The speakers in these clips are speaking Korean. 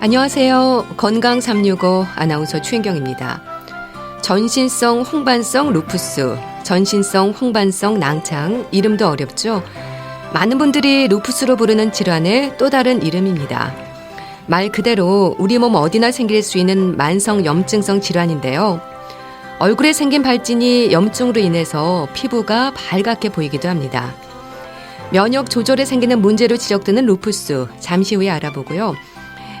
안녕하세요. 건강 365 아나운서 최인경입니다. 전신성 홍반성 루푸스, 전신성 홍반성 낭창, 이름도 어렵죠? 많은 분들이 루푸스로 부르는 질환의 또 다른 이름입니다. 말 그대로 우리 몸 어디나 생길 수 있는 만성 염증성 질환인데요. 얼굴에 생긴 발진이 염증으로 인해서 피부가 발갛게 보이기도 합니다. 면역 조절에 생기는 문제로 지적되는 루푸스, 잠시 후에 알아보고요.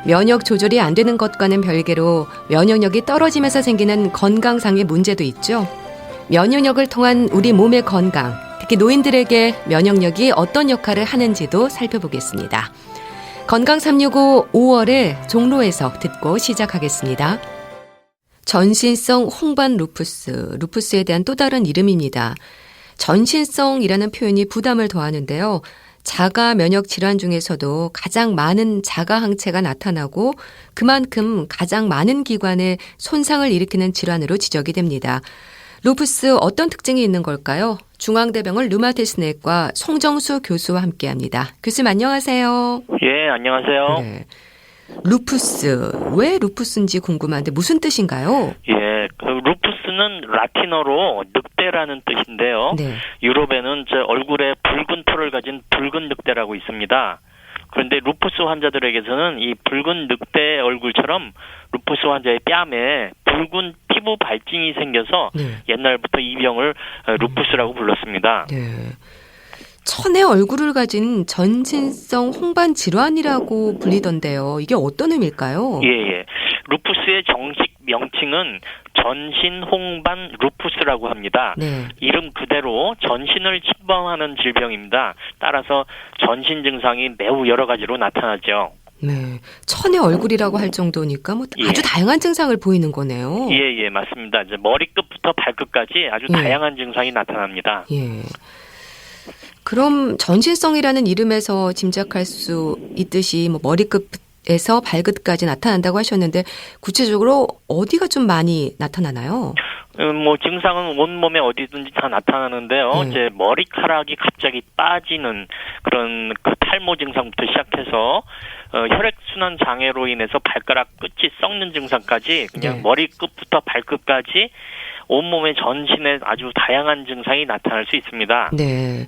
면역 조절이 안 되는 것과는 별개로 면역력이 떨어지면서 생기는 건강상의 문제도 있죠. 면역력을 통한 우리 몸의 건강, 특히 노인들에게 면역력이 어떤 역할을 하는지도 살펴보겠습니다. 건강 365 5월에 종로에서 듣고 시작하겠습니다. 전신성 홍반 루푸스, 루푸스에 대한 또 다른 이름입니다. 전신성이라는 표현이 부담을 더하는데요. 자가 면역 질환 중에서도 가장 많은 자가 항체가 나타나고 그만큼 가장 많은 기관에 손상을 일으키는 질환으로 지적이 됩니다. 루푸스 어떤 특징이 있는 걸까요? 중앙대병원 류마티스내과 송정수 교수와 함께합니다. 교수님 안녕하세요. 예, 안녕하세요. 네. 루푸스, 왜 루푸스인지 궁금한데 무슨 뜻인가요? 예, 루푸스는 라틴어로 늑대라는 뜻인데요. 네. 유럽에는 얼굴에 붉은 털을 가진 붉은 늑대라고 있습니다. 그런데 루푸스 환자들에게서는 이 붉은 늑대 얼굴처럼 루푸스 환자의 뺨에 붉은 피부 발진이 생겨서 옛날부터 이 병을 루푸스라고 불렀습니다. 네. 천의 얼굴을 가진 전신성 홍반 질환이라고 불리던데요. 이게 어떤 의미일까요? 예. 루푸스의 정식 명칭은 전신 홍반 루푸스라고 합니다. 네. 이름 그대로 전신을 침범하는 질병입니다. 따라서 전신 증상이 매우 여러 가지로 나타나죠. 네. 천의 얼굴이라고 할 정도니까 아주 다양한 증상을 보이는 거네요. 예, 맞습니다. 이제 머리끝부터 발끝까지 아주 다양한 증상이 나타납니다. 예. 그럼 전신성이라는 이름에서 짐작할 수 있듯이 머리끝에서 발끝까지 나타난다고 하셨는데 구체적으로 어디가 좀 많이 나타나나요? 증상은 온몸에 어디든지 다 나타나는데요. 이제 머리카락이 갑자기 빠지는 그런 탈모 증상부터 시작해서 혈액순환 장애로 인해서 발가락 끝이 썩는 증상까지 그냥 머리끝부터 발끝까지 온몸의 전신에 아주 다양한 증상이 나타날 수 있습니다. 네.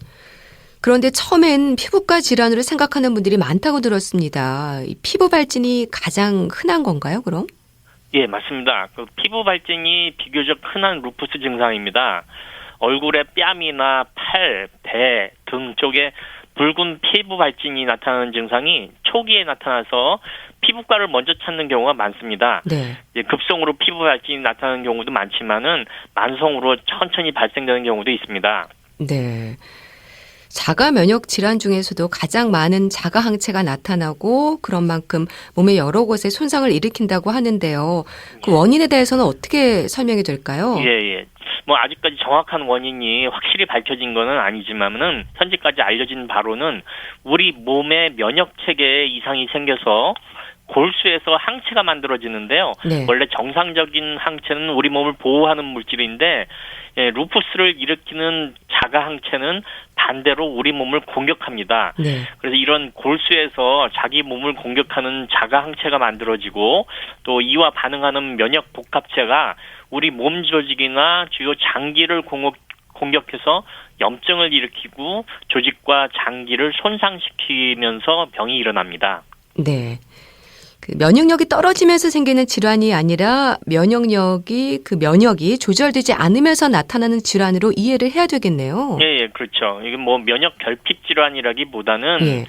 그런데 처음엔 피부과 질환으로 생각하는 분들이 많다고 들었습니다. 이 피부 발진이 가장 흔한 건가요, 그럼? 예, 맞습니다. 피부 발진이 비교적 흔한 루푸스 증상입니다. 얼굴의 뺨이나 팔, 배, 등 쪽에 붉은 피부 발진이 나타나는 증상이 초기에 나타나서 피부과를 먼저 찾는 경우가 많습니다. 네. 급성으로 피부 발진이 나타나는 경우도 많지만은 만성으로 천천히 발생되는 경우도 있습니다. 네. 자가 면역 질환 중에서도 가장 많은 자가 항체가 나타나고 그런 만큼 몸의 여러 곳에 손상을 일으킨다고 하는데요. 그 원인에 대해서는 어떻게 설명이 될까요? 예. 아직까지 정확한 원인이 확실히 밝혀진 거는 아니지만은 현재까지 알려진 바로는 우리 몸의 면역 체계에 이상이 생겨서 골수에서 항체가 만들어지는데요. 네. 원래 정상적인 항체는 우리 몸을 보호하는 물질인데 루푸스를 일으키는 자가 항체는 반대로 우리 몸을 공격합니다. 네. 그래서 이런 골수에서 자기 몸을 공격하는 자가 항체가 만들어지고 또 이와 반응하는 면역 복합체가 우리 몸 조직이나 주요 장기를 공격해서 염증을 일으키고 조직과 장기를 손상시키면서 병이 일어납니다. 네. 면역력이 떨어지면서 생기는 질환이 아니라 면역이 조절되지 않으면서 나타나는 질환으로 이해를 해야 되겠네요. 예, 그렇죠. 이게 면역 결핍 질환이라기보다는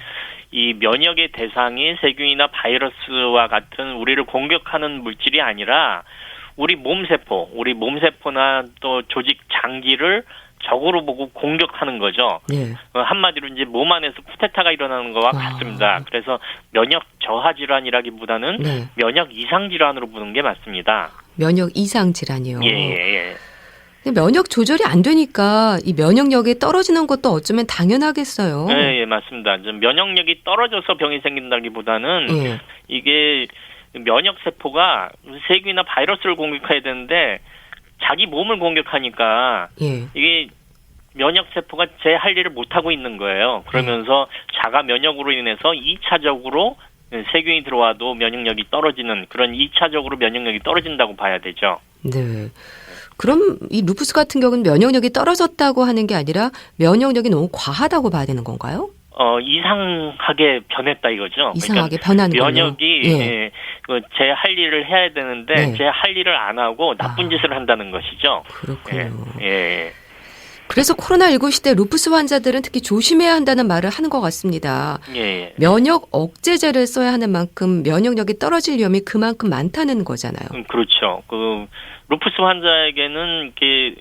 이 면역의 대상이 세균이나 바이러스와 같은 우리를 공격하는 물질이 아니라 우리 몸세포나 또 조직 장기를 적으로 보고 공격하는 거죠. 네. 한마디로 이제 몸 안에서 쿠데타가 일어나는 것과 같습니다. 그래서 면역 저하 질환이라기보다는 면역 이상 질환으로 보는 게 맞습니다. 면역 이상 질환이요. 예. 근데 면역 조절이 안 되니까 이 면역력이 떨어지는 것도 어쩌면 당연하겠어요. 예, 맞습니다. 면역력이 떨어져서 병이 생긴다기보다는 이게 면역 세포가 세균이나 바이러스를 공격해야 되는데 자기 몸을 공격하니까 이게 면역 세포가 제 할 일을 못 하고 있는 거예요. 그러면서 자가 면역으로 인해서 2차적으로 세균이 들어와도 면역력이 떨어지는 그런 2차적으로 면역력이 떨어진다고 봐야 되죠. 네. 그럼 이 루푸스 같은 경우는 면역력이 떨어졌다고 하는 게 아니라 면역력이 너무 과하다고 봐야 되는 건가요? 이상하게 변했다 이거죠. 이상하게 그러니까 변하는 면역이 예. 제 할 일을 해야 되는데 네. 제 할 일을 안 하고 나쁜 짓을 한다는 것이죠. 그렇군요. 예. 그래서 코로나19 시대 루푸스 환자들은 특히 조심해야 한다는 말을 하는 것 같습니다. 예. 면역 억제제를 써야 하는 만큼 면역력이 떨어질 위험이 그만큼 많다는 거잖아요. 그렇죠. 루푸스 환자에게는 이렇게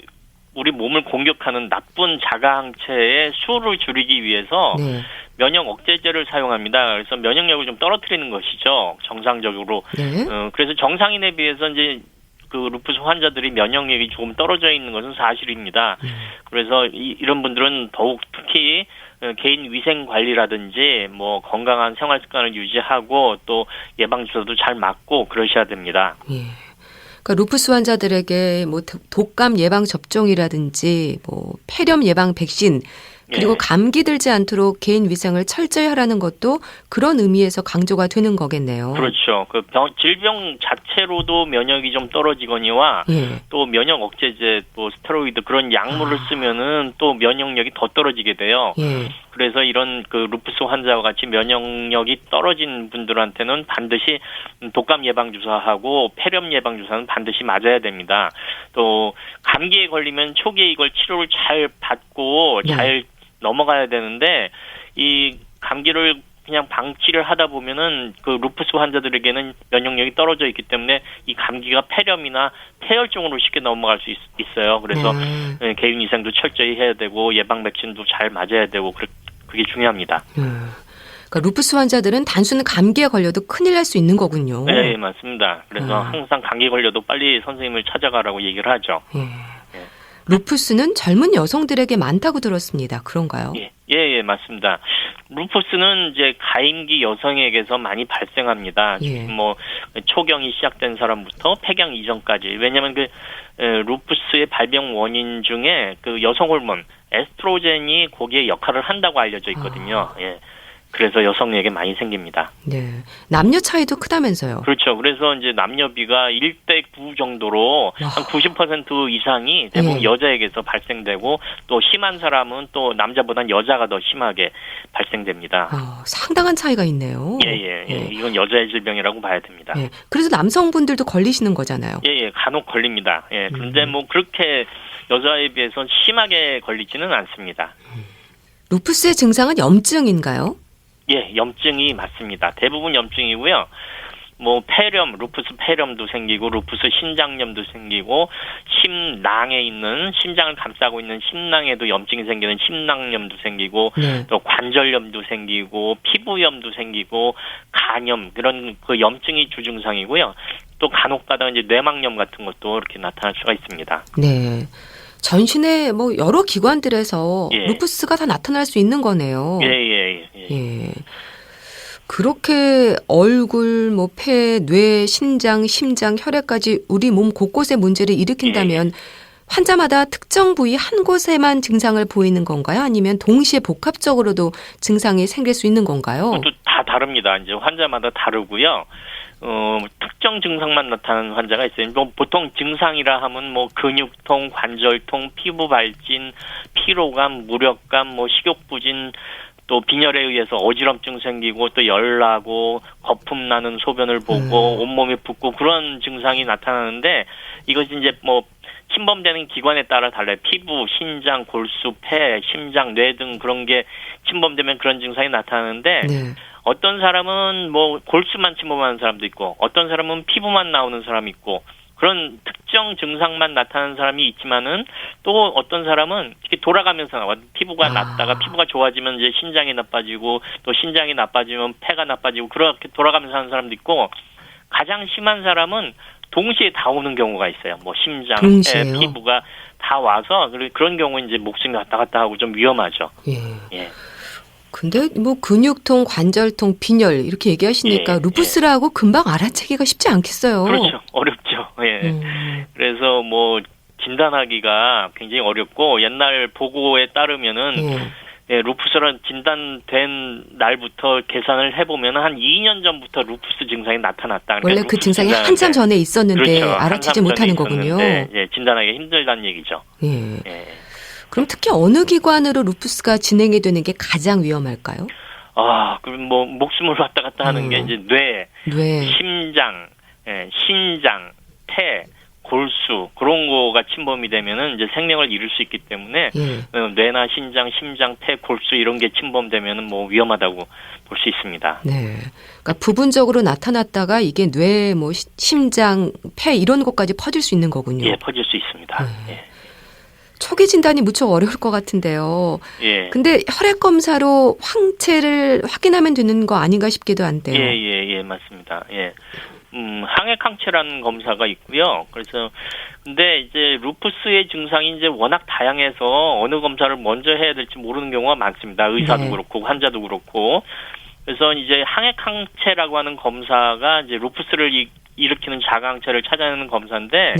우리 몸을 공격하는 나쁜 자가 항체의 수를 줄이기 위해서 네. 면역 억제제를 사용합니다. 그래서 면역력을 좀 떨어뜨리는 것이죠. 정상적으로. 네. 그래서 정상인에 비해서 이제 그 루푸스 환자들이 면역력이 조금 떨어져 있는 것은 사실입니다. 그래서 이런 분들은 더욱 특히 개인 위생 관리라든지 뭐 건강한 생활 습관을 유지하고 또 예방 주사도 잘 맞고 그러셔야 됩니다. 예. 그러니까 루푸스 환자들에게 뭐 독감 예방 접종이라든지 뭐 폐렴 예방 백신 그리고 예. 감기 들지 않도록 개인 위생을 철저히 하라는 것도 그런 의미에서 강조가 되는 거겠네요. 그렇죠. 질병 자체로도 면역이 좀 떨어지거니와 예. 또 면역 억제제, 또 스테로이드 그런 약물을 쓰면은 또 면역력이 더 떨어지게 돼요. 예. 그래서 이런 루푸스 환자와 같이 면역력이 떨어진 분들한테는 반드시 독감 예방 주사하고 폐렴 예방 주사는 반드시 맞아야 됩니다. 또 감기에 걸리면 초기에 이걸 치료를 잘 받고 네. 잘 넘어가야 되는데 이 감기를 그냥 방치를 하다 보면은 그 루푸스 환자들에게는 면역력이 떨어져 있기 때문에 이 감기가 폐렴이나 폐혈증으로 쉽게 넘어갈 수 있어요. 그래서 개인 위생도 철저히 해야 되고 예방 백신도 잘 맞아야 되고 그게 중요합니다. 그러니까 루푸스 환자들은 단순 감기에 걸려도 큰일 날 수 있는 거군요. 네, 맞습니다. 그래서 항상 감기 걸려도 빨리 선생님을 찾아가라고 얘기를 하죠. 루푸스는 젊은 여성들에게 많다고 들었습니다. 그런가요? 예, 맞습니다. 루푸스는 이제 가임기 여성에게서 많이 발생합니다. 예. 뭐 초경이 시작된 사람부터 폐경 이전까지. 왜냐하면 루푸스의 발병 원인 중에 그 여성 호르몬 에스트로겐이 거기에 역할을 한다고 알려져 있거든요. 예. 그래서 여성에게 많이 생깁니다. 네. 남녀 차이도 크다면서요? 그렇죠. 그래서 이제 남녀비가 1대 9 정도로 한 90% 이상이 대부분 여자에게서 발생되고 또 심한 사람은 또 남자보다는 여자가 더 심하게 발생됩니다. 상당한 차이가 있네요. 예. 이건 여자의 질병이라고 봐야 됩니다. 예. 그래서 남성분들도 걸리시는 거잖아요. 예. 간혹 걸립니다. 예. 그런데 뭐 그렇게 여자에 비해서 심하게 걸리지는 않습니다. 루푸스의 증상은 염증인가요? 예, 염증이 맞습니다. 대부분 염증이고요. 뭐 폐렴, 루푸스 폐렴도 생기고 루푸스 신장염도 생기고 심낭에 있는 심장을 감싸고 있는 심낭에도 염증이 생기는 심낭염도 생기고 또 관절염도 생기고 피부염도 생기고 간염 그런 그 염증이 주증상이고요. 또 간혹가다 이제 뇌막염 같은 것도 이렇게 나타날 수가 있습니다. 네. 전신의 뭐 여러 기관들에서 루푸스가 다 나타날 수 있는 거네요. 예. 그렇게 얼굴, 뭐 폐, 뇌, 신장, 심장, 혈액까지 우리 몸 곳곳에 문제를 일으킨다면 환자마다 특정 부위 한 곳에만 증상을 보이는 건가요? 아니면 동시에 복합적으로도 증상이 생길 수 있는 건가요? 그것도 다 다릅니다. 이제 환자마다 다르고요. 특정 증상만 나타나는 환자가 있어요. 뭐 보통 증상이라 하면 뭐 근육통, 관절통, 피부 발진, 피로감, 무력감, 뭐 식욕부진, 또 빈혈에 의해서 어지럼증 생기고 또 열나고 거품 나는 소변을 보고 온몸이 붓고 그런 증상이 나타나는데 이것이 이제 뭐 침범되는 기관에 따라 달라요. 피부, 신장, 골수, 폐, 심장, 뇌 등 그런 게 침범되면 그런 증상이 나타나는데 어떤 사람은 뭐 골수만 침범하는 사람도 있고 어떤 사람은 피부만 나오는 사람이 있고 그런 특정 증상만 나타나는 사람이 있지만은 또 어떤 사람은 이렇게 돌아가면서 나와. 피부가 낫다가 피부가 좋아지면 이제 신장이 나빠지고 또 신장이 나빠지면 폐가 나빠지고 그렇게 돌아가면서 하는 사람도 있고 가장 심한 사람은 동시에 다 오는 경우가 있어요. 뭐 심장, 폐, 피부가 다 와서 그런 경우는 이제 목숨이 왔다 갔다 하고 좀 위험하죠. 예. 근데 뭐 근육통, 관절통, 빈혈 이렇게 얘기하시니까 루푸스라고 금방 알아채기가 쉽지 않겠어요. 그렇죠. 어렵죠. 예. 그래서 뭐 진단하기가 굉장히 어렵고 옛날 보고에 따르면은 예, 루푸스로 진단된 날부터 계산을 해보면 한 2년 전부터 루푸스 증상이 나타났다. 원래 그 증상이 한참 전에 있었는데 그렇죠. 알아채지 못하는 거군요. 예, 진단하기 힘들다는 얘기죠. 예. 예. 그럼 특히 어느 기관으로 루푸스가 진행이 되는 게 가장 위험할까요? 그럼 뭐 목숨을 왔다 갔다 하는 게 이제 뇌, 심장, 신장, 폐, 골수 그런 거가 침범이 되면은 이제 생명을 잃을 수 있기 때문에 뇌나 신장, 심장, 폐, 골수 이런 게 침범되면은 뭐 위험하다고 볼 수 있습니다. 네, 그러니까 부분적으로 나타났다가 이게 뇌, 뭐 심장, 폐 이런 곳까지 퍼질 수 있는 거군요. 예, 퍼질 수 있습니다. 예. 초기 진단이 무척 어려울 것 같은데요. 예. 근데 혈액 검사로 황체를 확인하면 되는 거 아닌가 싶기도 한데요. 예, 맞습니다. 예. 항액 항체라는 검사가 있고요. 그래서 근데 이제 루푸스의 증상이 이제 워낙 다양해서 어느 검사를 먼저 해야 될지 모르는 경우가 많습니다. 의사도 그렇고 환자도 그렇고. 그래서 이제 항액 항체라고 하는 검사가 이제 루푸스를 일으키는 자가 항체를 찾아내는 검사인데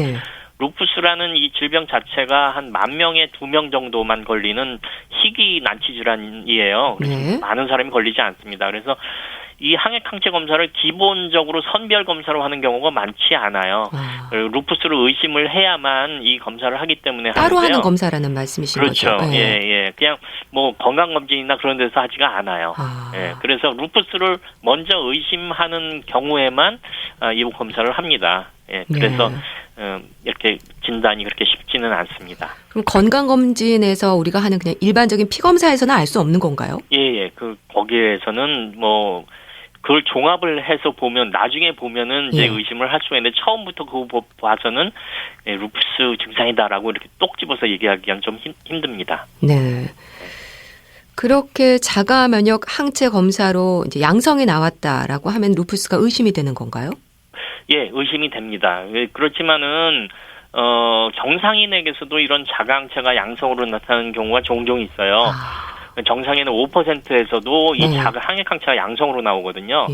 루푸스라는 이 질병 자체가 한 10,000명에 2명 정도만 걸리는 희귀 난치 질환이에요. 그래서 많은 사람이 걸리지 않습니다. 그래서 이 항액 항체 검사를 기본적으로 선별 검사로 하는 경우가 많지 않아요. 루푸스를 의심을 해야만 이 검사를 하기 때문에 따로 하는데요. 하는 검사라는 말씀이신 그렇죠. 거죠? 예. 그냥 뭐 건강검진이나 그런 데서 하지가 않아요. 예. 그래서 루푸스를 먼저 의심하는 경우에만 이 검사를 합니다. 예. 그래서 이렇게 진단이 그렇게 쉽지는 않습니다. 그럼 건강검진에서 우리가 하는 그냥 일반적인 피검사에서는 알 수 없는 건가요? 예. 거기에서는 뭐 그걸 종합을 해서 보면 나중에 보면은 이제 의심을 할 수가 있는데 처음부터 그거 봐서는 루푸스 증상이다라고 이렇게 똑 집어서 얘기하기는 좀 힘듭니다. 네. 그렇게 자가 면역 항체 검사로 이제 양성이 나왔다라고 하면 루푸스가 의심이 되는 건가요? 예, 의심이 됩니다. 그렇지만은 정상인에게서도 이런 자가 항체가 양성으로 나타나는 경우가 종종 있어요. 정상인은 5%에서도 이 자가 항액 항체가 양성으로 나오거든요.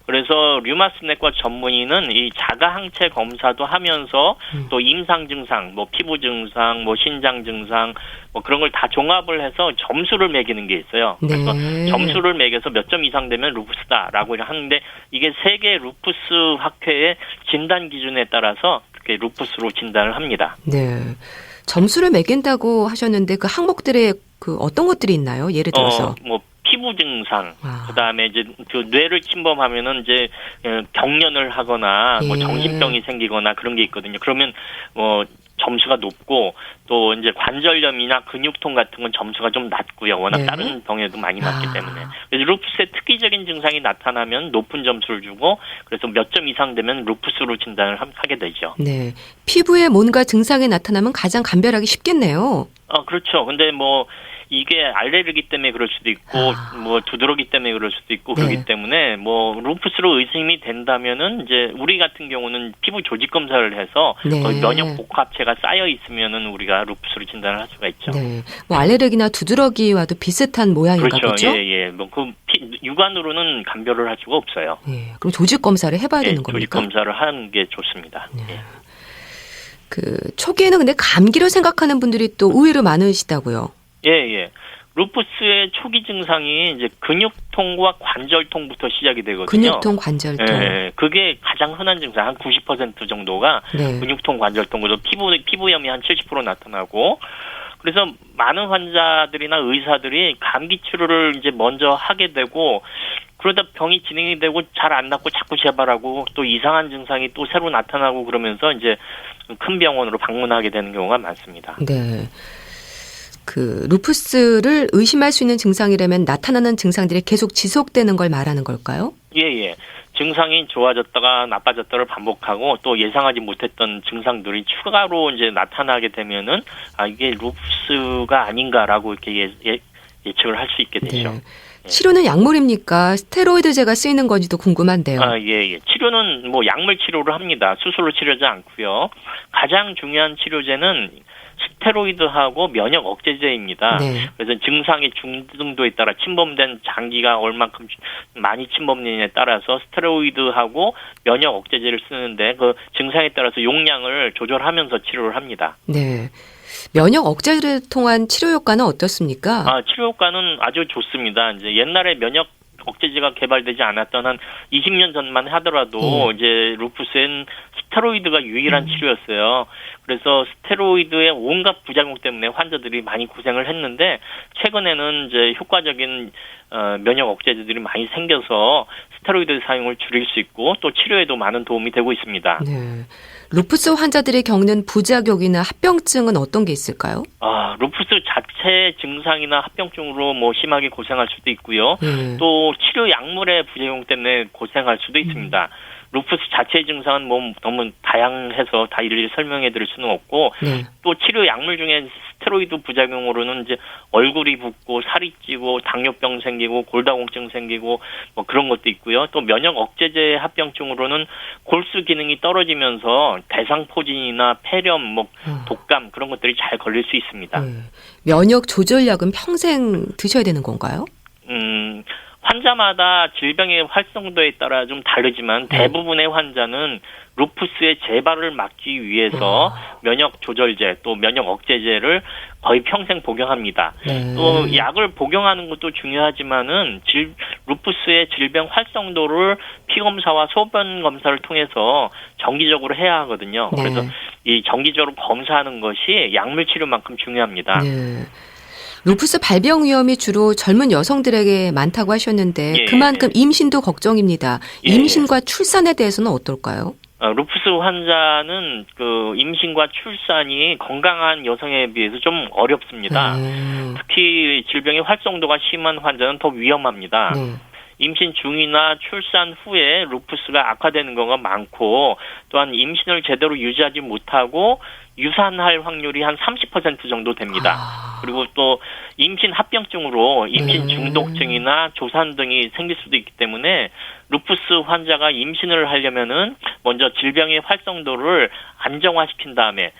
그래서 류마스내과 전문의는 이 자가 항체 검사도 하면서 또 임상 증상, 뭐 피부 증상, 뭐 신장 증상, 뭐 그런 걸 다 종합을 해서 점수를 매기는 게 있어요. 그래서 점수를 매겨서 몇 점 이상 되면 루푸스다라고 하는데 이게 세계 루푸스 학회의 진단 기준에 따라서 그렇게 루푸스로 진단을 합니다. 네. 점수를 매긴다고 하셨는데 그 항목들에 그 어떤 것들이 있나요? 예를 들어서 뭐 피부 증상, 그다음에 이제 그 뇌를 침범하면은 이제 경련을 하거나 뭐 정신병이 생기거나 그런 게 있거든요. 그러면 뭐 점수가 높고 또 이제 관절염이나 근육통 같은 건 점수가 좀 낮고요. 워낙 다른 병에도 많이 낮기 때문에. 그래서 루푸스의 특이적인 증상이 나타나면 높은 점수를 주고 그래서 몇 점 이상 되면 루푸스로 진단을 하게 되죠. 네. 피부에 뭔가 증상이 나타나면 가장 감별하기 쉽겠네요. 그렇죠. 근데 뭐 이게 알레르기 때문에 그럴 수도 있고 뭐 두드러기 때문에 그럴 수도 있고 그렇기 때문에 뭐 루푸스로 의심이 된다면은 이제 우리 같은 경우는 피부 조직 검사를 해서 거의 면역 복합체가 쌓여 있으면은 우리가 루푸스로 진단을 할 수가 있죠. 네. 뭐 알레르기나 두드러기와도 비슷한 모양인가 보죠. 예. 뭐 그 육안으로는 감별을 할 수가 없어요. 예. 그럼 조직 검사를 해봐야 되는 겁니까? 조직 검사를 하는 게 좋습니다. 예. 그 초기에는 근데 감기로 생각하는 분들이 또 의외로 많으시다고요. 예. 루푸스의 초기 증상이 이제 근육통과 관절통부터 시작이 되거든요. 근육통, 관절통. 예, 그게 가장 흔한 증상, 한 90% 정도가 근육통, 관절통, 그래서 피부염이 한 70% 나타나고, 그래서 많은 환자들이나 의사들이 감기 치료를 이제 먼저 하게 되고, 그러다 병이 진행이 되고 잘 안 낫고 자꾸 재발하고 또 이상한 증상이 또 새로 나타나고 그러면서 이제 큰 병원으로 방문하게 되는 경우가 많습니다. 네. 그 루푸스를 의심할 수 있는 증상이라면 나타나는 증상들이 계속 지속되는 걸 말하는 걸까요? 예. 증상이 좋아졌다가 나빠졌다를 반복하고 또 예상하지 못했던 증상들이 추가로 이제 나타나게 되면은 이게 루푸스가 아닌가라고 이렇게 예측을 할 수 있게 되죠. 네. 치료는 약물입니까? 스테로이드제가 쓰이는 건지도 궁금한데요. 예. 치료는 뭐 약물 치료를 합니다. 수술로 치료하지 않고요. 가장 중요한 치료제는 스테로이드하고 면역 억제제입니다. 그래서 증상의 중등도에 따라 침범된 장기가 얼만큼 많이 침범되느냐에 따라서 스테로이드하고 면역 억제제를 쓰는데 그 증상에 따라서 용량을 조절하면서 치료를 합니다. 네. 면역 억제를 통한 치료 효과는 어떻습니까? 치료 효과는 아주 좋습니다. 이제 옛날에 면역 억제제가 개발되지 않았던 한 20년 전만 하더라도 이제 루푸스엔 스테로이드가 유일한 치료였어요. 그래서 스테로이드의 온갖 부작용 때문에 환자들이 많이 고생을 했는데 최근에는 이제 효과적인 면역 억제제들이 많이 생겨서 스테로이드 사용을 줄일 수 있고 또 치료에도 많은 도움이 되고 있습니다. 네. 루푸스 환자들이 겪는 부작용이나 합병증은 어떤 게 있을까요? 루푸스 자체 증상이나 합병증으로 뭐 심하게 고생할 수도 있고요. 또 치료 약물의 부작용 때문에 고생할 수도 있습니다. 루푸스 자체의 증상은 뭐 너무 다양해서 다 일일이 설명해 드릴 수는 없고 또 치료 약물 중에 스테로이드 부작용으로는 이제 얼굴이 붓고 살이 찌고 당뇨병 생기고 골다공증 생기고 뭐 그런 것도 있고요. 또 면역 억제제 합병증으로는 골수 기능이 떨어지면서 대상포진이나 폐렴, 뭐 독감 그런 것들이 잘 걸릴 수 있습니다. 면역 조절약은 평생 드셔야 되는 건가요? 환자마다 질병의 활성도에 따라 좀 다르지만 대부분의 환자는 루푸스의 재발을 막기 위해서 면역 조절제 또 면역 억제제를 거의 평생 복용합니다. 또 약을 복용하는 것도 중요하지만은 루푸스의 질병 활성도를 피검사와 소변 검사를 통해서 정기적으로 해야 하거든요. 그래서 이 정기적으로 검사하는 것이 약물 치료만큼 중요합니다. 루푸스 발병 위험이 주로 젊은 여성들에게 많다고 하셨는데 그만큼 임신도 걱정입니다. 임신과 출산에 대해서는 어떨까요? 루푸스 환자는 그 임신과 출산이 건강한 여성에 비해서 좀 어렵습니다. 특히 질병의 활성도가 심한 환자는 더 위험합니다. 임신 중이나 출산 후에 루푸스가 악화되는 경우가 많고 또한 임신을 제대로 유지하지 못하고 유산할 확률이 한 30% 정도 됩니다. 그리고 또 임신 합병증으로 임신 중독증이나 조산 등이 생길 수도 있기 때문에 루푸스 환자가 임신을 하려면은 먼저 질병의 활성도를 안정화시킨 다음에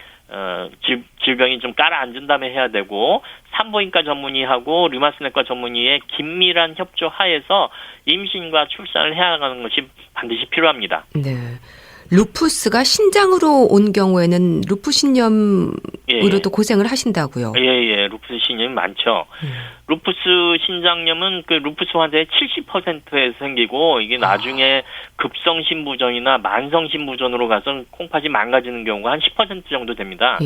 질병이 좀 가라앉은 다음에 해야 되고 산부인과 전문의하고 류마티스내과 전문의의 긴밀한 협조 하에서 임신과 출산을 해야 하는 것이 반드시 필요합니다. 네. 루푸스가 신장으로 온 경우에는 루푸신염으로도 고생을 하신다고요? 루푸스 신염이 많죠. 루푸스 신장염은 그 루푸스 환자의 70%에서 생기고 이게 나중에 급성 신부전이나 만성 신부전으로 가서 콩팥이 망가지는 경우가 한 10% 정도 됩니다.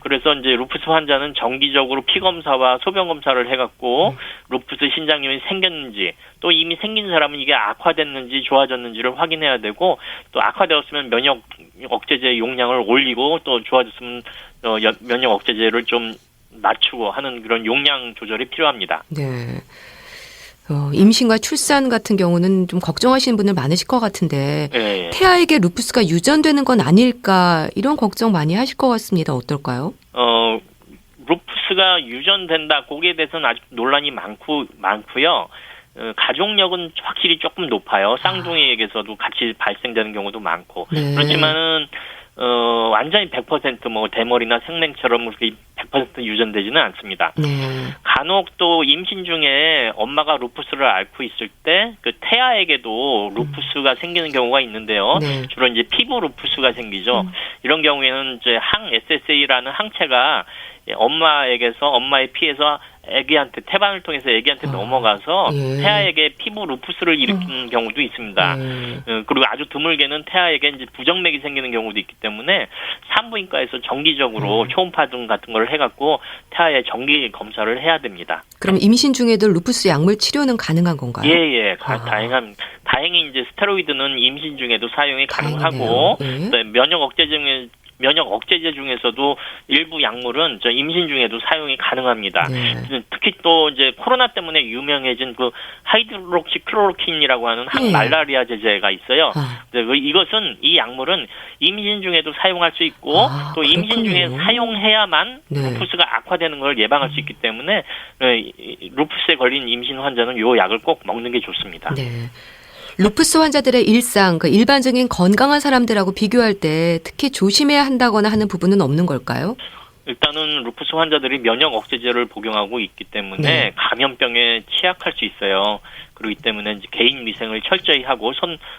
그래서 이제 루푸스 환자는 정기적으로 피 검사와 소변 검사를 해갖고 루푸스 신장염이 생겼는지 또 이미 생긴 사람은 이게 악화됐는지 좋아졌는지를 확인해야 되고 또 악화되었으면 면역 억제제 용량을 올리고 또 좋아졌으면 면역 억제제를 좀 낮추고 하는 그런 용량 조절이 필요합니다. 네. 임신과 출산 같은 경우는 좀 걱정하시는 분들 많으실 것 같은데 태아에게 루푸스가 유전되는 건 아닐까 이런 걱정 많이 하실 것 같습니다. 어떨까요? 루푸스가 유전된다. 거기에 대해서는 아직 논란이 많고요. 가족력은 확실히 조금 높아요. 쌍둥이에게서도 같이 발생되는 경우도 많고. 그렇지만은 완전히 100% 뭐 대머리나 생맹처럼 그렇게 100% 유전되지는 않습니다. 간혹 또 임신 중에 엄마가 루푸스를 앓고 있을 때 그 태아에게도 루푸스가 생기는 경우가 있는데요. 주로 이제 피부 루푸스가 생기죠. 이런 경우에는 이제 항 SSA라는 항체가 엄마의 피에서 애기한테 태반을 통해서 애기한테 넘어가서 태아에게 피부 루푸스를 일으키는 경우도 있습니다. 그리고 아주 드물게는 태아에게 이제 부정맥이 생기는 경우도 있기 때문에 산부인과에서 정기적으로 초음파 등 같은 걸 해갖고 태아의 정기 검사를 해야 됩니다. 그럼 임신 중에도 루푸스 약물 치료는 가능한 건가요? 다행히 이제 스테로이드는 임신 중에도 사용이 가능하고 면역 억제제 중에서도 일부 약물은 임신 중에도 사용이 가능합니다. 특히 또 이제 코로나 때문에 유명해진 그 하이드록시클로로킨이라고 하는 항말라리아 제제가 있어요. 이것은 이 약물은 임신 중에도 사용할 수 있고 또 임신 중에 사용해야만 루푸스가 악화되는 걸 예방할 수 있기 때문에 루푸스에 걸린 임신 환자는 이 약을 꼭 먹는 게 좋습니다. 루푸스 환자들의 일상, 일반적인 건강한 사람들하고 비교할 때 특히 조심해야 한다거나 하는 부분은 없는 걸까요? 일단은 루푸스 환자들이 면역 억제제를 복용하고 있기 때문에 감염병에 취약할 수 있어요. 그렇기 때문에 이제 개인 위생을 철저히 하고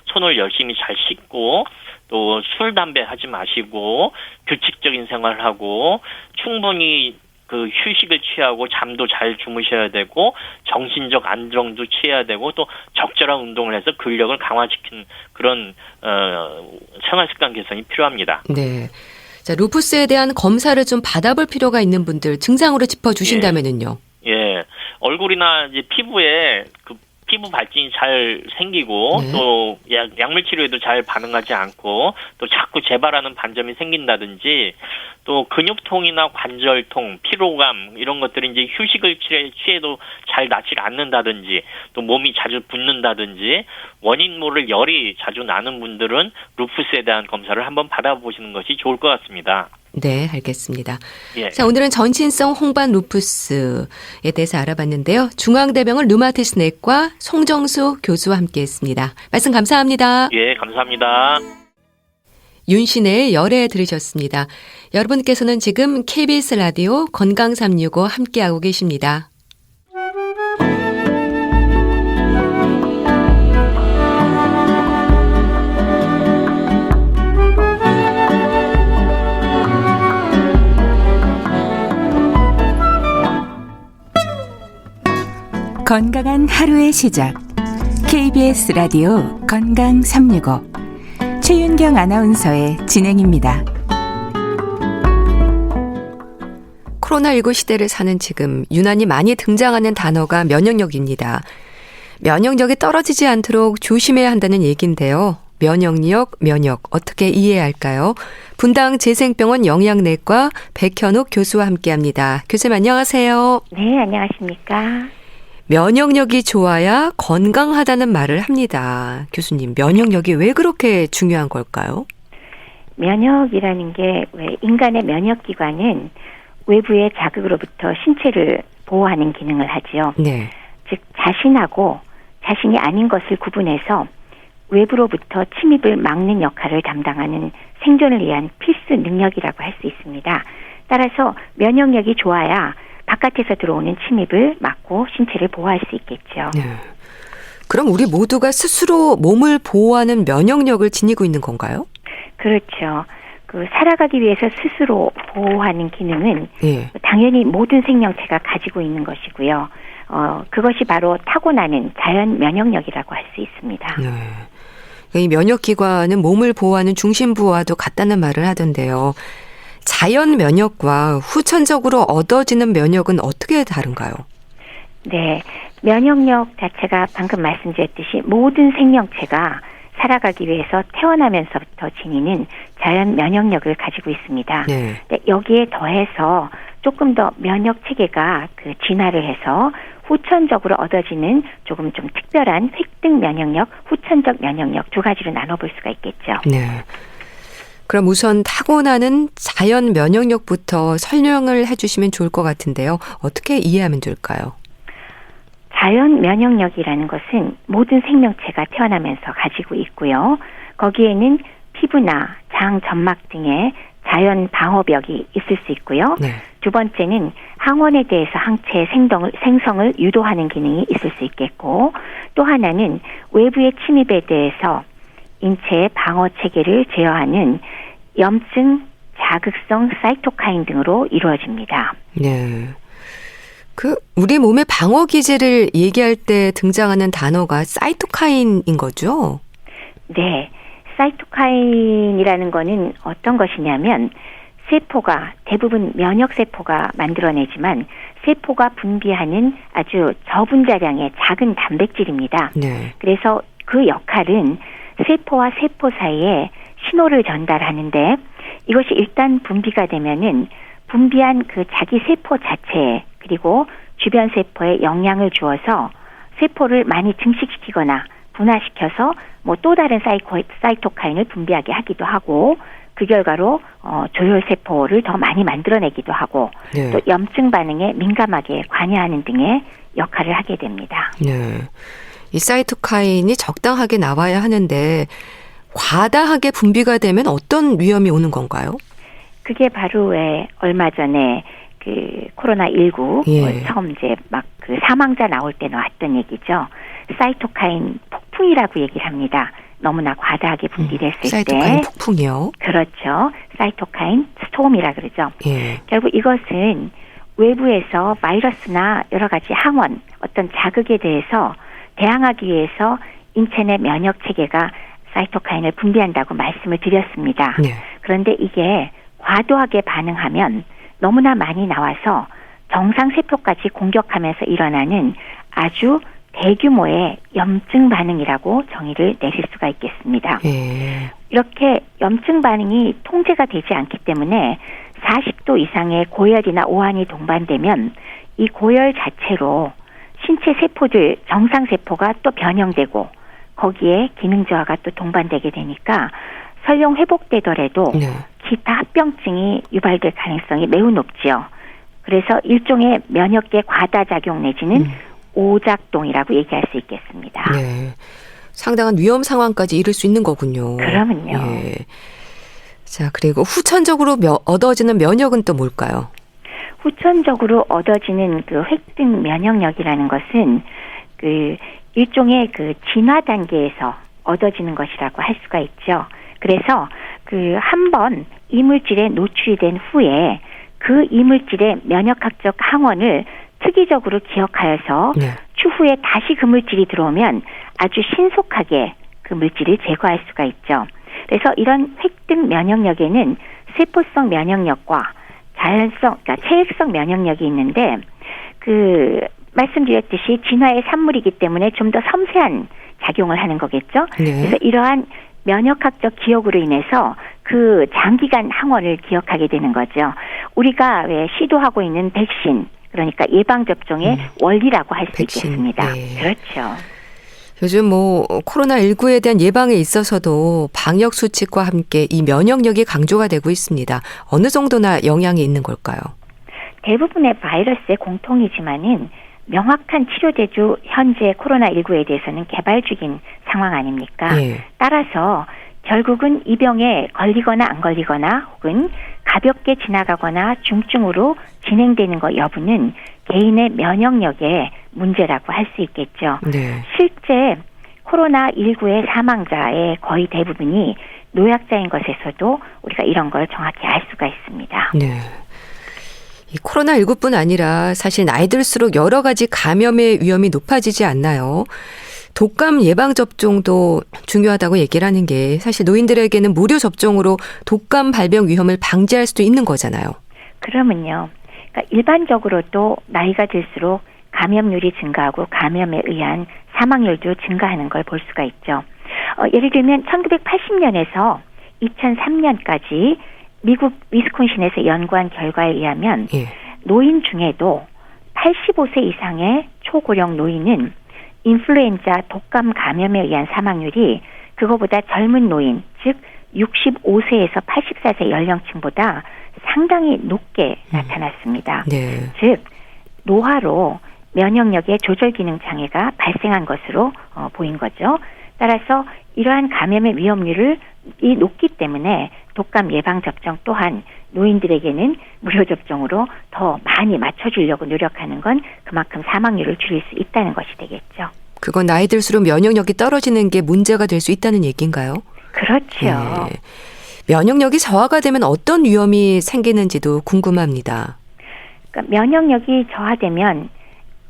손을 열심히 잘 씻고 또 술, 담배 하지 마시고 규칙적인 생활을 하고 충분히 그 휴식을 취하고 잠도 잘 주무셔야 되고 정신적 안정도 취해야 되고 또 적절한 운동을 해서 근력을 강화시키는 그런 생활 습관 개선이 필요합니다. 네. 자, 루푸스에 대한 검사를 좀 받아볼 필요가 있는 분들 증상으로 짚어주신다면은요. 예, 얼굴이나 이제 피부에 그 피부 발진이 잘 생기고 네. 또 약물 치료에도 잘 반응하지 않고 또 자꾸 재발하는 반점이 생긴다든지 또 근육통이나 관절통, 피로감 이런 것들이 이제 휴식을 취해도 잘 낫지 않는다든지 또 몸이 자주 붓는다든지 원인 모를 열이 자주 나는 분들은 루푸스에 대한 검사를 한번 받아보시는 것이 좋을 것 같습니다. 네, 알겠습니다. 예. 자, 오늘은 전신성 홍반 루푸스에 대해서 알아봤는데요. 중앙대병원 류마티스 내과 송정수 교수와 함께했습니다. 말씀 감사합니다. 예, 감사합니다. 윤신의 열애 들으셨습니다. 여러분께서는 지금 KBS 라디오 건강 365 함께하고 계십니다. 건강한 하루의 시작. KBS 라디오 건강 365 최윤경 아나운서의 진행입니다. 코로나19 시대를 사는 지금 유난히 많이 등장하는 단어가 면역력입니다. 면역력이 떨어지지 않도록 조심해야 한다는 얘기인데요. 면역 어떻게 이해해야 할까요? 분당 재생병원 영양내과 백현욱 교수와 함께합니다. 교수님 안녕하세요. 네, 안녕하십니까. 면역력이 좋아야 건강하다는 말을 합니다. 교수님, 면역력이 왜 그렇게 중요한 걸까요? 면역이라는 게 왜 인간의 면역기관은 외부의 자극으로부터 신체를 보호하는 기능을 하지요. 네. 즉 자신하고 자신이 아닌 것을 구분해서 외부로부터 침입을 막는 역할을 담당하는 생존을 위한 필수 능력이라고 할 수 있습니다. 따라서 면역력이 좋아야 바깥에서 들어오는 침입을 막고 신체를 보호할 수 있겠죠. 네. 그럼 우리 모두가 스스로 몸을 보호하는 면역력을 지니고 있는 건가요? 그렇죠. 살아가기 위해서 스스로 보호하는 기능은 네. 당연히 모든 생명체가 가지고 있는 것이고요. 그것이 바로 타고나는 자연 면역력이라고 할 수 있습니다. 네. 이 면역기관은 몸을 보호하는 중심부와도 같다는 말을 하던데요. 자연 면역과 후천적으로 얻어지는 면역은 어떻게 다른가요? 네. 면역력 자체가 방금 말씀드렸듯이 모든 생명체가 살아가기 위해서 태어나면서부터 지니는 자연 면역력을 가지고 있습니다. 네. 여기에 더해서 조금 더 면역 체계가 진화를 해서 후천적으로 얻어지는 조금 좀 특별한 획득 면역력, 후천적 면역력 두 가지로 나눠볼 수가 있겠죠. 네. 그럼 우선 타고나는 자연 면역력부터 설명을 해주시면 좋을 것 같은데요. 어떻게 이해하면 될까요? 자연 면역력이라는 것은 모든 생명체가 태어나면서 가지고 있고요. 거기에는 피부나 장, 점막 등의 자연 방어벽이 있을 수 있고요. 네. 두 번째는 항원에 대해서 항체의 생성을 유도하는 기능이 있을 수 있겠고, 또 하나는 외부의 침입에 대해서 인체의 방어 체계를 제어하는 염증, 자극성 사이토카인 등으로 이루어집니다. 네. 우리 몸의 방어 기제를 얘기할 때 등장하는 단어가 사이토카인인 거죠? 네. 사이토카인이라는 거는 어떤 것이냐면 세포가 대부분 면역세포가 만들어내지만 세포가 분비하는 아주 저분자량의 작은 단백질입니다. 네. 그래서 그 역할은 세포와 세포 사이에 신호를 전달하는데 이것이 일단 분비가 되면은 분비한 자기 세포 자체에 그리고 주변 세포에 영향을 주어서 세포를 많이 증식시키거나 분화시켜서 또 다른 사이토카인을 분비하게 하기도 하고 그 결과로 조혈세포를 더 많이 만들어내기도 하고 네. 또 염증 반응에 민감하게 관여하는 등의 역할을 하게 됩니다. 네. 이 사이토카인이 적당하게 나와야 하는데 과다하게 분비가 되면 어떤 위험이 오는 건가요? 그게 바로 왜 얼마 전에 코로나19 예. 처음 이제 사망자 나올 때 나왔던 얘기죠. 사이토카인 폭풍이라고 얘기를 합니다. 너무나 과다하게 분비됐을 때. 사이토카인 폭풍이요? 그렇죠. 사이토카인 스톰이라 그러죠. 예. 결국 이것은 외부에서 바이러스나 여러 가지 항원, 어떤 자극에 대해서 대항하기 위해서 인체 내 면역 체계가 사이토카인을 분비한다고 말씀을 드렸습니다. 네. 그런데 이게 과도하게 반응하면 너무나 많이 나와서 정상 세포까지 공격하면서 일어나는 아주 대규모의 염증 반응이라고 정의를 내릴 수가 있겠습니다. 예. 이렇게 염증 반응이 통제가 되지 않기 때문에 40도 이상의 고열이나 오한이 동반되면 이 고열 자체로 신체 세포들, 정상 세포가 또 변형되고 거기에 기능 저하가 또 동반되게 되니까 설령 회복되더라도 네. 기타 합병증이 유발될 가능성이 매우 높지요. 그래서 일종의 면역계 과다작용 내지는 오작동이라고 얘기할 수 있겠습니다. 네. 상당한 위험 상황까지 이를 수 있는 거군요. 그러면요. 예. 자, 그리고 후천적으로 얻어지는 면역은 또 뭘까요? 후천적으로 얻어지는 그 획득 면역력이라는 것은 그 일종의 그 진화 단계에서 얻어지는 것이라고 할 수가 있죠. 그래서 그 한 번 이물질에 노출이 된 후에 그 이물질의 면역학적 항원을 특이적으로 기억하여서 네. 추후에 다시 그 물질이 들어오면 아주 신속하게 그 물질을 제거할 수가 있죠. 그래서 이런 획득 면역력에는 세포성 면역력과 자연성, 그러니까 체액성 면역력이 있는데 그 말씀드렸듯이 진화의 산물이기 때문에 좀 더 섬세한 작용을 하는 거겠죠. 네. 그래서 이러한 면역학적 기억으로 인해서 그 장기간 항원을 기억하게 되는 거죠. 우리가 왜 시도하고 있는 백신, 그러니까 예방접종의 원리라고 할 수 백신, 있겠습니다. 네. 그렇죠. 요즘 뭐 코로나19에 대한 예방에 있어서도 방역 수칙과 함께 이 면역력이 강조가 되고 있습니다. 어느 정도나 영향이 있는 걸까요? 대부분의 바이러스의 공통이지만은 명확한 치료제도 현재 코로나19에 대해서는 개발 중인 상황 아닙니까? 예. 따라서 결국은 이 병에 걸리거나 안 걸리거나 혹은 가볍게 지나가거나 중증으로 진행되는 것 여부는 개인의 면역력의 문제라고 할 수 있겠죠. 네. 실제 코로나19의 사망자의 거의 대부분이 노약자인 것에서도 우리가 이런 걸 정확히 알 수가 있습니다. 네. 이 코로나19뿐 아니라 사실 나이 들수록 여러 가지 감염의 위험이 높아지지 않나요? 독감 예방접종도 중요하다고 얘기를 하는 게 사실 노인들에게는 무료 접종으로 독감 발병 위험을 방지할 수도 있는 거잖아요. 그러면요. 그러니까 일반적으로도 나이가 들수록 감염률이 증가하고 감염에 의한 사망률도 증가하는 걸 볼 수가 있죠. 예를 들면 1980년에서 2003년까지 미국 위스콘신에서 연구한 결과에 의하면 예. 노인 중에도 85세 이상의 초고령 노인은 인플루엔자 독감 감염에 의한 사망률이 그거보다 젊은 노인, 즉 65세에서 84세 연령층보다 상당히 높게 나타났습니다. 네. 즉 노화로 면역력의 조절 기능 장애가 발생한 것으로 보인 거죠. 따라서 이러한 감염의 위험률이 높기 때문에 독감 예방 접종 또한 노인들에게는 무료 접종으로 더 많이 맞춰주려고 노력하는 건 그만큼 사망률을 줄일 수 있다는 것이 되겠죠. 그건 나이 들수록 면역력이 떨어지는 게 문제가 될 수 있다는 얘기인가요? 그렇죠. 네. 면역력이 저하가 되면 어떤 위험이 생기는지도 궁금합니다. 그러니까 면역력이 저하되면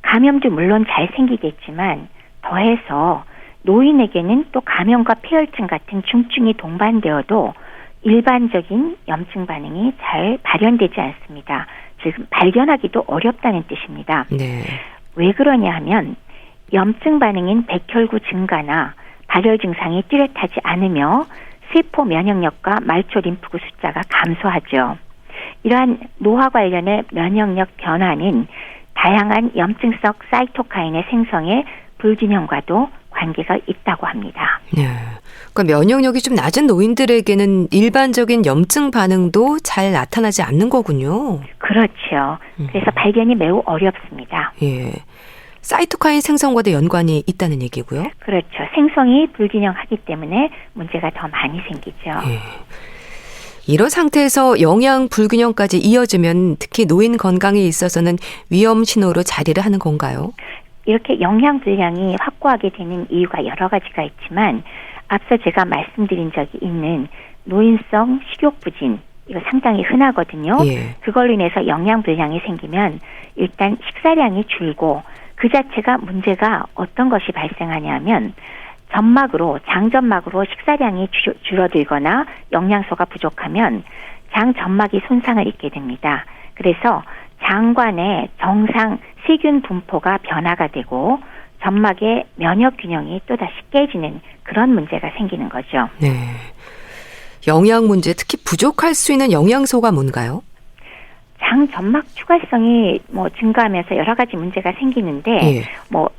감염도 물론 잘 생기겠지만 더해서 노인에게는 또 감염과 폐혈증 같은 중증이 동반되어도 일반적인 염증 반응이 잘 발현되지 않습니다. 즉 발견하기도 어렵다는 뜻입니다. 네. 왜 그러냐 하면 염증 반응인 백혈구 증가나 발열 증상이 뚜렷하지 않으며 세포 면역력과 말초 림프구 숫자가 감소하죠. 이러한 노화 관련의 면역력 변화는 다양한 염증성 사이토카인의 생성에 불균형과도 관계가 있다고 합니다. 네. 그러니까 면역력이 좀 낮은 노인들에게는 일반적인 염증 반응도 잘 나타나지 않는 거군요. 그렇죠. 그래서 발견이 매우 어렵습니다. 예. 사이토카인 생성과도 연관이 있다는 얘기고요. 그렇죠. 생성이 불균형하기 때문에 문제가 더 많이 생기죠. 예. 이런 상태에서 영양 불균형까지 이어지면 특히 노인 건강에 있어서는 위험 신호로 자리를 하는 건가요? 이렇게 영양 불량이 확고하게 되는 이유가 여러 가지가 있지만 앞서 제가 말씀드린 적이 있는 노인성 식욕부진, 이거 상당히 흔하거든요. 예. 그걸로 인해서 영양 불량이 생기면 일단 식사량이 줄고 그 자체가 문제가 어떤 것이 발생하냐면 장점막으로 식사량이 줄어들거나 영양소가 부족하면 장점막이 손상을 입게 됩니다. 그래서 장관의 정상 세균 분포가 변화가 되고 점막의 면역 균형이 또다시 깨지는 그런 문제가 생기는 거죠. 네. 영양 문제, 특히 부족할 수 있는 영양소가 뭔가요? 장점막 추가성이 증가하면서 여러 가지 문제가 생기는데 예.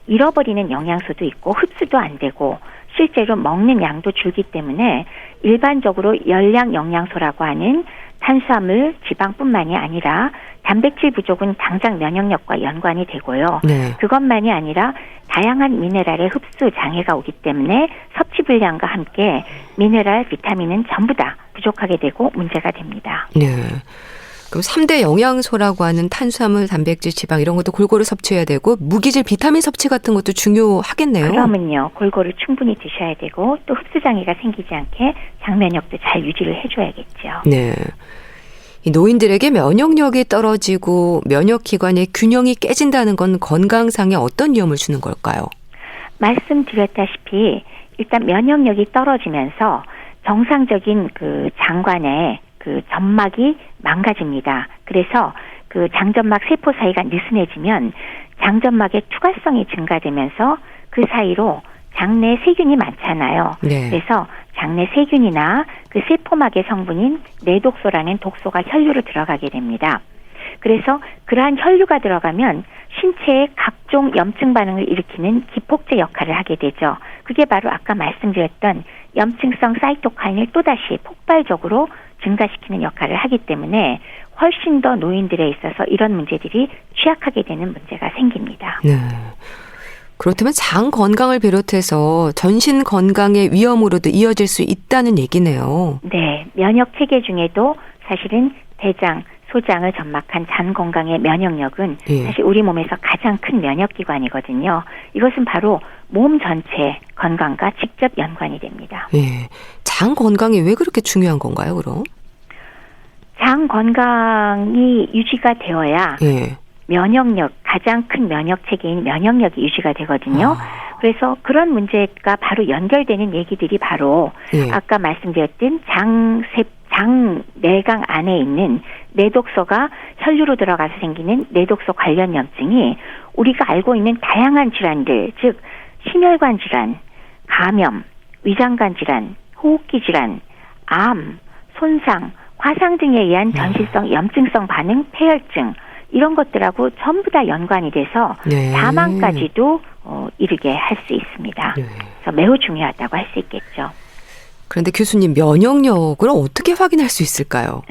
잃어버리는 영양소도 있고 흡수도 안 되고 실제로 먹는 양도 줄기 때문에 일반적으로 열량 영양소라고 하는 탄수화물, 지방뿐만이 아니라 단백질 부족은 당장 면역력과 연관이 되고요. 네. 그것만이 아니라 다양한 미네랄의 흡수 장애가 오기 때문에 섭취 불량과 함께 미네랄, 비타민은 전부 다 부족하게 되고 문제가 됩니다. 네. 그럼 3대 영양소라고 하는 탄수화물, 단백질, 지방 이런 것도 골고루 섭취해야 되고 무기질 비타민 섭취 같은 것도 중요하겠네요. 그러면요. 골고루 충분히 드셔야 되고 또 흡수 장애가 생기지 않게 장면역도 잘 유지를 해줘야겠죠. 네. 이 노인들에게 면역력이 떨어지고 면역기관의 균형이 깨진다는 건 건강상에 어떤 위험을 주는 걸까요? 말씀드렸다시피 일단 면역력이 떨어지면서 정상적인 그 장관의 그 점막이 망가집니다. 그래서 그 장점막 세포 사이가 느슨해지면 장점막의 투과성이 증가되면서 그 사이로 장내 세균이 많잖아요. 네. 그래서 장내 세균이나 그 세포막의 성분인 내독소라는 독소가 혈류로 들어가게 됩니다. 그래서 그러한 혈류가 들어가면 신체에 각종 염증 반응을 일으키는 기폭제 역할을 하게 되죠. 그게 바로 아까 말씀드렸던 염증성 사이토카인을 또다시 폭발적으로 증가시키는 역할을 하기 때문에 훨씬 더 노인들에 있어서 이런 문제들이 취약하게 되는 문제가 생깁니다. 네. 그렇다면 장 건강을 비롯해서 전신 건강의 위험으로도 이어질 수 있다는 얘기네요. 네. 면역 체계 중에도 사실은 대장, 소장을 점막한 장 건강의 면역력은 예. 사실 우리 몸에서 가장 큰 면역기관이거든요. 이것은 바로 몸 전체 건강과 직접 연관이 됩니다. 예. 장 건강이 왜 그렇게 중요한 건가요, 그럼? 장 건강이 유지가 되어야 예. 면역력, 가장 큰 면역 체계인 면역력이 유지가 되거든요. 그래서 그런 문제가 바로 연결되는 얘기들이 바로 예. 아까 말씀드렸던 장 내강 안에 있는 내독소가 혈류로 들어가서 생기는 내독소 관련 염증이 우리가 알고 있는 다양한 질환들, 즉 심혈관 질환, 감염, 위장관 질환, 호흡기 질환, 암, 손상, 화상 등에 의한 전신성 염증성 반응, 폐혈증 이런 것들하고 전부 다 연관이 돼서 네. 사망까지도 이르게 할 수 있습니다. 네. 그래서 매우 중요하다고 할 수 있겠죠. 그런데 교수님, 면역력을 어떻게 확인할 수 있을까요?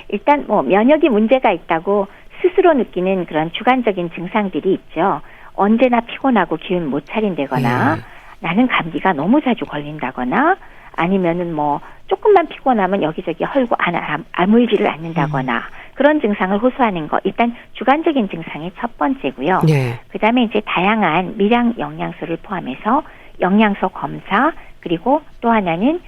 일단 면역이 문제가 있다고 스스로 느끼는 그런 주관적인 증상들이 있죠. 언제나 피곤하고 기운 못 차린다거나 나는 감기가 너무 자주 걸린다거나 아니면은 조금만 피곤하면 여기저기 헐고 아물지를 않는다거나 그런 증상을 호소하는 거 일단 주관적인 증상이 첫 번째고요. 네. 그다음에 이제 다양한 미량 영양소를 포함해서 영양소 검사 그리고 또 하나는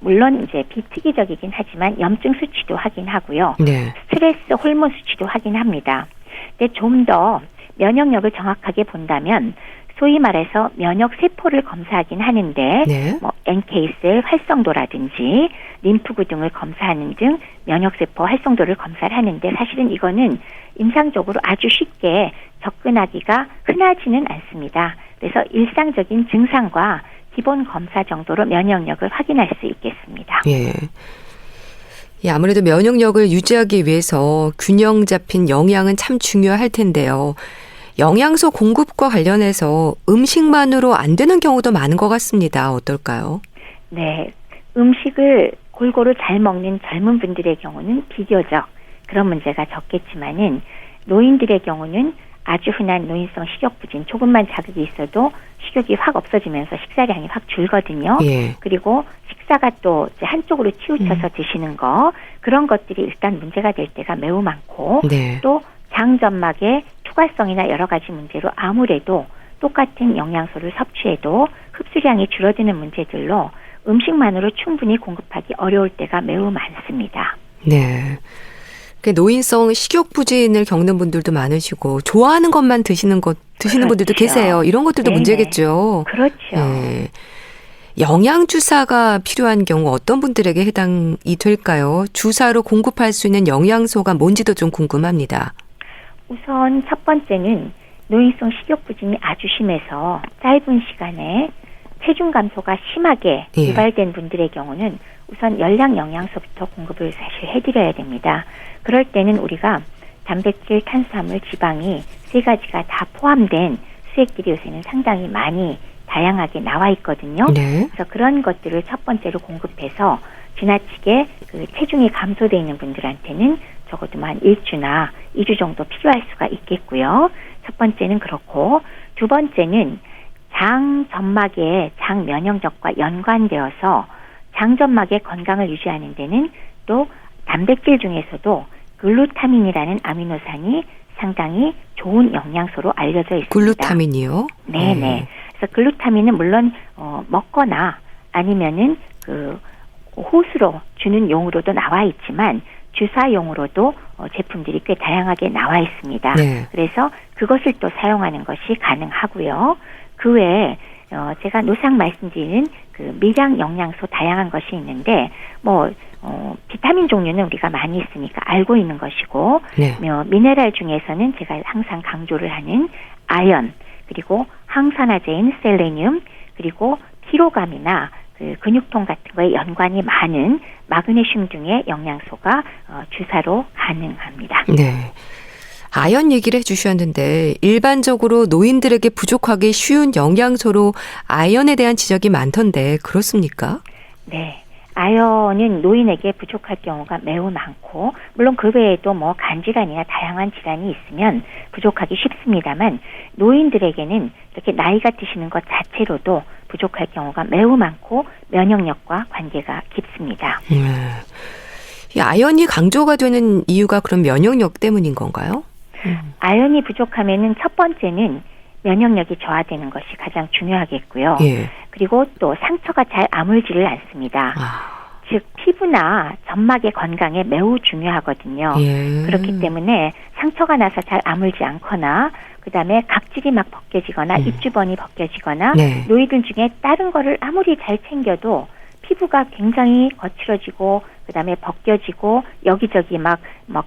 물론 이제 비특이적이긴 하지만 염증 수치도 확인하고요. 네. 스트레스 호르몬 수치도 확인합니다. 근데 좀 더 면역력을 정확하게 본다면 소위 말해서 면역 세포를 검사하긴 하는데 네. NK셀 활성도라든지 림프구 등을 검사하는 등 면역 세포 활성도를 검사를 하는데 사실은 이거는 임상적으로 아주 쉽게 접근하기가 흔하지는 않습니다. 그래서 일상적인 증상과 기본 검사 정도로 면역력을 확인할 수 있겠습니다. 예. 예, 아무래도 면역력을 유지하기 위해서 균형 잡힌 영양은 참 중요할 텐데요. 영양소 공급과 관련해서 음식만으로 안 되는 경우도 많은 것 같습니다. 어떨까요? 네. 음식을 골고루 잘 먹는 젊은 분들의 경우는 비교적 그런 문제가 적겠지만은 노인들의 경우는 아주 흔한 노인성 식욕부진 조금만 자극이 있어도 식욕이 확 없어지면서 식사량이 확 줄거든요. 예. 그리고 식사가 또 이제 한쪽으로 치우쳐서 드시는 거 그런 것들이 일단 문제가 될 때가 매우 많고 네. 또 장점막의 소화성이나 여러 가지 문제로 아무래도 똑같은 영양소를 섭취해도 흡수량이 줄어드는 문제들로 음식만으로 충분히 공급하기 어려울 때가 매우 많습니다. 네. 노인성 식욕부진을 겪는 분들도 많으시고 좋아하는 것만 드시는 그렇죠. 분들도 계세요. 이런 것들도 네네. 문제겠죠. 그렇죠. 네. 영양 주사가 필요한 경우 어떤 분들에게 해당이 될까요? 주사로 공급할 수 있는 영양소가 뭔지도 좀 궁금합니다. 우선 첫 번째는 노인성 식욕부진이 아주 심해서 짧은 시간에 체중 감소가 심하게 예. 유발된 분들의 경우는 우선 열량 영양소부터 공급을 사실 해드려야 됩니다. 그럴 때는 우리가 단백질, 탄수화물, 지방이 세 가지가 다 포함된 수액들이 요새는 상당히 많이 다양하게 나와 있거든요. 네. 그래서 그런 것들을 첫 번째로 공급해서 지나치게 그 체중이 감소되어 있는 분들한테는 적어도 한 1주나 2주 정도 필요할 수가 있겠고요. 첫 번째는 그렇고, 두 번째는 장 점막의 장 면역력과 연관되어서 장 점막의 건강을 유지하는 데는 또 단백질 중에서도 글루타민이라는 아미노산이 상당히 좋은 영양소로 알려져 있습니다. 글루타민이요? 네네. 그래서 글루타민은 물론 먹거나 아니면은 그 호수로 주는 용으로도 나와 있지만 주사용으로도 제품들이 꽤 다양하게 나와 있습니다. 네. 그래서 그것을 또 사용하는 것이 가능하고요. 그 외에 제가 노상 말씀드리는 그 미량 영양소 다양한 것이 있는데 비타민 종류는 우리가 많이 있으니까 알고 있는 것이고, 네. 미네랄 중에서는 제가 항상 강조를 하는 아연, 그리고 항산화제인 셀레늄, 그리고 피로감이나 그 근육통 같은 거에 연관이 많은 마그네슘 등의 영양소가 주사로 가능합니다. 네. 아연 얘기를 해주셨는데 일반적으로 노인들에게 부족하기 쉬운 영양소로 아연에 대한 지적이 많던데 그렇습니까? 네. 아연은 노인에게 부족할 경우가 매우 많고, 물론 그 외에도 간질환이나 다양한 질환이 있으면 부족하기 쉽습니다만, 노인들에게는 이렇게 나이가 드시는 것 자체로도 부족할 경우가 매우 많고 면역력과 관계가 깊습니다. 이 아연이 강조가 되는 이유가 그럼 면역력 때문인 건가요? 아연이 부족하면은 첫 번째는 면역력이 저하되는 것이 가장 중요하겠고요. 예. 그리고 또 상처가 잘 아물지를 않습니다. 즉 피부나 점막의 건강에 매우 중요하거든요. 예. 그렇기 때문에 상처가 나서 잘 아물지 않거나, 그다음에 각질이 막 벗겨지거나 입주번이 벗겨지거나, 네. 노인들 중에 다른 거를 아무리 잘 챙겨도 피부가 굉장히 거칠어지고, 그다음에 벗겨지고 여기저기 막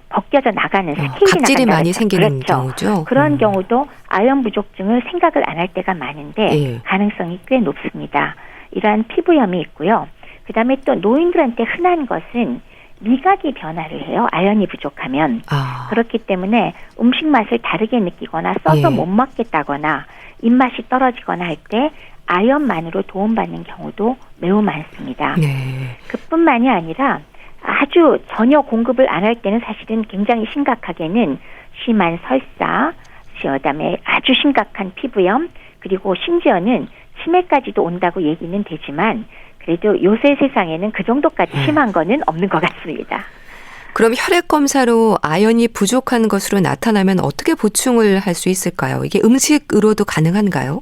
벗겨져 나가는 스케일이 각질이 나간다고 많이 해서. 생기는 그렇죠. 경우죠. 그런 경우도 아연 부족증을 생각을 안 할 때가 많은데 예. 가능성이 꽤 높습니다. 이러한 피부염이 있고요. 그다음에 또 노인들한테 흔한 것은 미각이 변화를 해요. 아연이 부족하면. 그렇기 때문에 음식 맛을 다르게 느끼거나 써서 예. 못 먹겠다거나 입맛이 떨어지거나 할 때 아연만으로 도움받는 경우도 매우 많습니다. 네. 그뿐만이 아니라 아주 전혀 공급을 안 할 때는 사실은 굉장히 심각하게는 심한 설사, 그다음에 아주 심각한 피부염, 그리고 심지어는 치매까지도 온다고 얘기는 되지만 그래도 요새 세상에는 그 정도까지 심한 거는 없는 것 같습니다. 그럼 혈액 검사로 아연이 부족한 것으로 나타나면 어떻게 보충을 할 수 있을까요? 이게 음식으로도 가능한가요?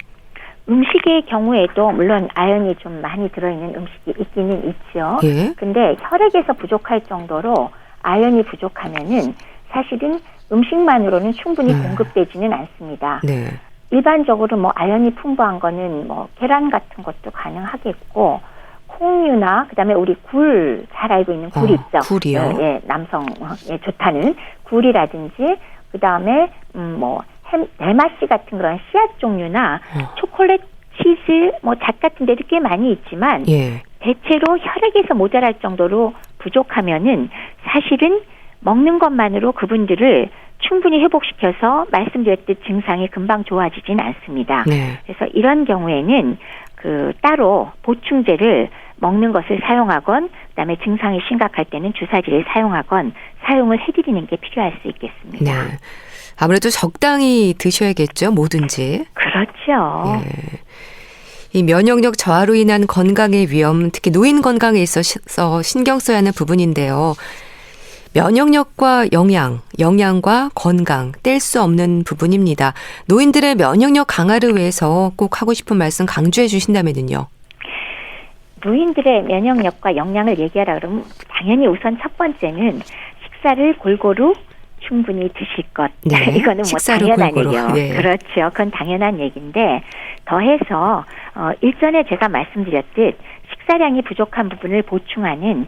음식의 경우에도 물론 아연이 좀 많이 들어있는 음식이 있기는 있죠. 예. 근데 혈액에서 부족할 정도로 아연이 부족하면은 사실은 음식만으로는 충분히 공급되지는 않습니다. 네. 일반적으로 아연이 풍부한 거는 계란 같은 것도 가능하겠고, 콩류나 그다음에 우리 굴, 잘 알고 있는 굴 있죠. 굴이요? 예, 남성에 좋다는 굴이라든지, 그다음에 대마씨 같은 그런 씨앗 종류나 초콜릿, 치즈, 잣 같은 데도 꽤 많이 있지만 예. 대체로 혈액에서 모자랄 정도로 부족하면은 사실은 먹는 것만으로 그분들을 충분히 회복시켜서 말씀드렸듯 증상이 금방 좋아지진 않습니다. 네. 그래서 이런 경우에는 따로 보충제를 먹는 것을 사용하건, 그다음에 증상이 심각할 때는 주사제를 사용하건 사용을 해드리는 게 필요할 수 있겠습니다. 네. 아무래도 적당히 드셔야겠죠, 뭐든지. 그렇죠. 예. 이 면역력 저하로 인한 건강의 위험, 특히 노인 건강에 있어서 신경 써야 하는 부분인데요. 면역력과 영양과 건강 뗄 수 없는 부분입니다. 노인들의 면역력 강화를 위해서 꼭 하고 싶은 말씀 강조해 주신다면요. 노인들의 면역력과 영양을 얘기하라 그러면 당연히 우선 첫 번째는 식사를 골고루 충분히 드실 것. 네, 이거는 뭐 당연한 얘기요. 네. 그렇죠. 그건 당연한 얘기인데 더해서 일전에 제가 말씀드렸듯 식사량이 부족한 부분을 보충하는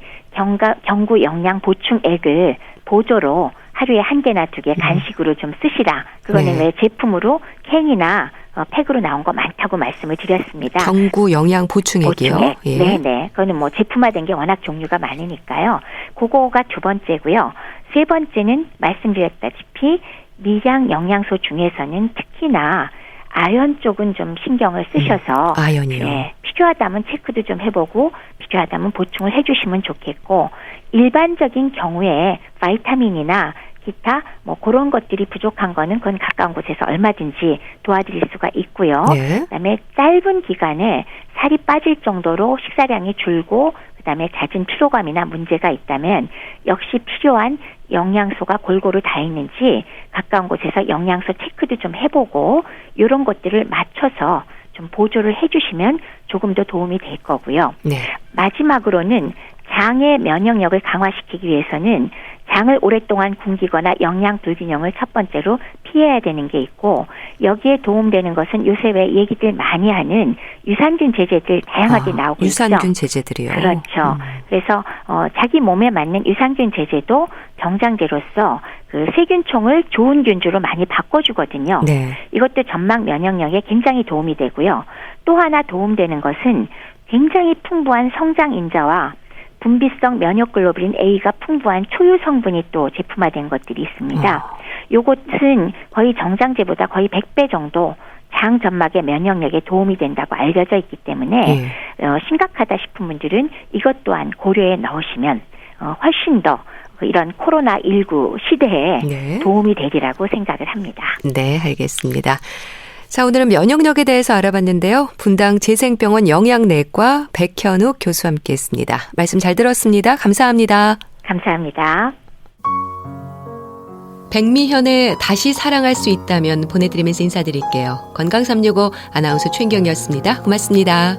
경구 영양 보충액을 보조로 하루에 1개나 2개 간식으로 좀 쓰시라. 그거는 왜 제품으로 캔이나 팩으로 나온 거 많다고 말씀을 드렸습니다. 경구 영양 보충액이요. 보충액. 예. 네네. 그거는 뭐 제품화된 게 워낙 종류가 많으니까요. 그거가 두 번째고요. 세 번째는 말씀드렸다시피 미량 영양소 중에서는 특히나 아연 쪽은 좀 신경을 쓰셔서 아연이요. 네, 필요하다면 체크도 좀 해보고 필요하다면 보충을 해주시면 좋겠고 일반적인 경우에 바이타민이나 기타 뭐 그런 것들이 부족한 거는 그건 가까운 곳에서 얼마든지 도와드릴 수가 있고요. 네. 그다음에 짧은 기간에 살이 빠질 정도로 식사량이 줄고 그다음에 잦은 피로감이나 문제가 있다면 역시 필요한 영양소가 골고루 다 있는지 가까운 곳에서 영양소 체크도 좀 해보고 이런 것들을 맞춰서 좀 보조를 해주시면 조금 더 도움이 될 거고요. 네. 마지막으로는 장의 면역력을 강화시키기 위해서는 장을 오랫동안 굶기거나 영양 불균형을 첫 번째로 피해야 되는 게 있고 여기에 도움되는 것은 요새 왜 얘기들 많이 하는 유산균 제제들 다양하게 나오고 유산균 있죠. 제제들이요. 그렇죠. 그래서 자기 몸에 맞는 유산균 제제도 정장제로서 그 세균총을 좋은 균주로 많이 바꿔주거든요. 네. 이것도 점막 면역력에 굉장히 도움이 되고요. 또 하나 도움되는 것은 굉장히 풍부한 성장인자와 분비성 면역글로불린 A가 풍부한 초유 성분이 또 제품화된 것들이 있습니다. 요것은 거의 정장제보다 거의 100배 정도 장 점막의 면역력에 도움이 된다고 알려져 있기 때문에 심각하다 싶은 분들은 이것 또한 고려에 넣으시면 훨씬 더 이런 코로나19 시대에 네. 도움이 되리라고 생각을 합니다. 네, 알겠습니다. 자, 오늘은 면역력에 대해서 알아봤는데요. 분당 재생병원 영양내과 백현욱 교수와 함께했습니다. 말씀 잘 들었습니다. 감사합니다. 감사합니다. 백미현의 다시 사랑할 수 있다면 보내드리면서 인사드릴게요. 건강365 아나운서 최인경이었습니다. 고맙습니다.